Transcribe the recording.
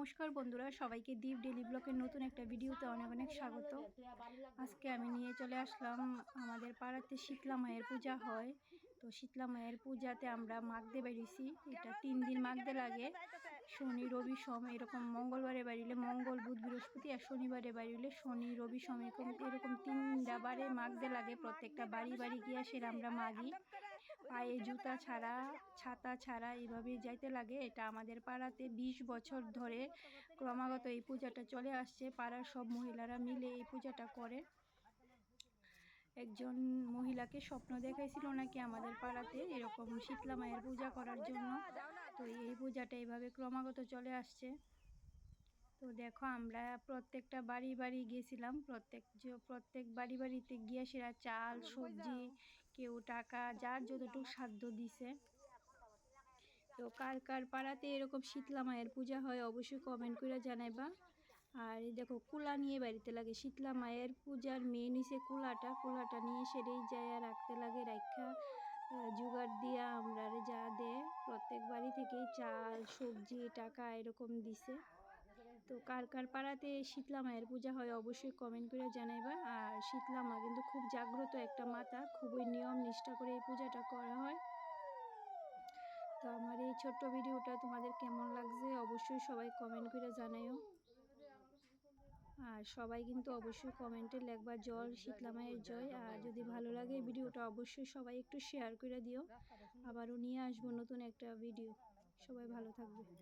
নমস্কার বন্ধুরা, সবাইকে দীপ ডেলি ব্লগের নতুন একটা ভিডিওতে অনেক অনেক স্বাগত। আজকে আমি নিয়ে চলে আসলাম, আমাদের পাড়াতে শীতলা মায়ের পূজা হয়। তো শীতলা মায়ের পূজাতে আমরা মাগতে বেরিয়েছি। এটা 3 দিন মাগতে লাগে, শনি রবি সোম এরকম। মঙ্গলবারে বাড়িলে মঙ্গল বুধ বৃহস্পতি, আর শনিবারে বাড়িলে শনি রবি সোম এরকম 3টা বারে মাগতে লাগে। প্রত্যেকটা বাড়ি বাড়ি গিয়ে সেরা আমরা মাগি, পায়ে জুতা ছাড়া ছাতা ছাড়া এভাবে যাইতে লাগে। এটা আমাদের পাড়াতে 20 বছর ধরে ক্রমাগত এই পূজাটা চলে আসছে। পাড়ার সব মহিলারা মিলে এই পূজাটা করে। একজন মহিলাকে স্বপ্ন দেখাইছিল নাকি আমাদের পাড়াতে এরকম শীতলা মায়ের পূজা করার জন্য। তো এই পূজাটা এইভাবে ক্রমাগত চলে আসছে। তো দেখো, আমরা প্রত্যেকটা বাড়ি বাড়ি গিয়েছিলাম। প্রত্যেক বাড়ি বাড়িতে গিয়ে সেরা চাল সবজি, কেউ টাকা, যার যতটুকু সাধ্য দিছে। তো কার কার পাড়াতে এরকম শীতলা মায়ের পূজা হয় অবশ্যই কমেন্ট করে জানাইবা। আর এই দেখো, কুলা নিয়ে বাড়িতে লাগে। শীতলা মায়ের পূজার মেয়ে নিচে কুলাটা নিয়ে সেরেই যায় রাখতে লাগে। রাখা জোগাড় দিয়া আমরা যা দেয়, প্রত্যেক বাড়ি থেকেই চাল সবজি টাকা এরকম দিছে। তো কার কার পাড়াতে শীতলা মায়ের পূজা হয় অবশ্যই কমেন্ট করে জানাইবা। আর শীতলা মা কিন্তু খুব জাগ্রত একটা মাতা, খুবই নিয়ম নিষ্ঠা করে এই পূজাটা করা হয়। তো আমার এই ছোট্ট ভিডিওটা তোমাদের কেমন লাগছে অবশ্যই সবাই কমেন্ট করে জানাইও। আর সবাই কিন্তু অবশ্যই কমেন্টে লেখবা জয় শীতলা মায়ের জয়। আর যদি ভালো লাগে এই ভিডিওটা অবশ্যই সবাই একটু শেয়ার করে দিও। আবারও নিয়ে আসবো নতুন একটা ভিডিও। সবাই ভালো থাকবে।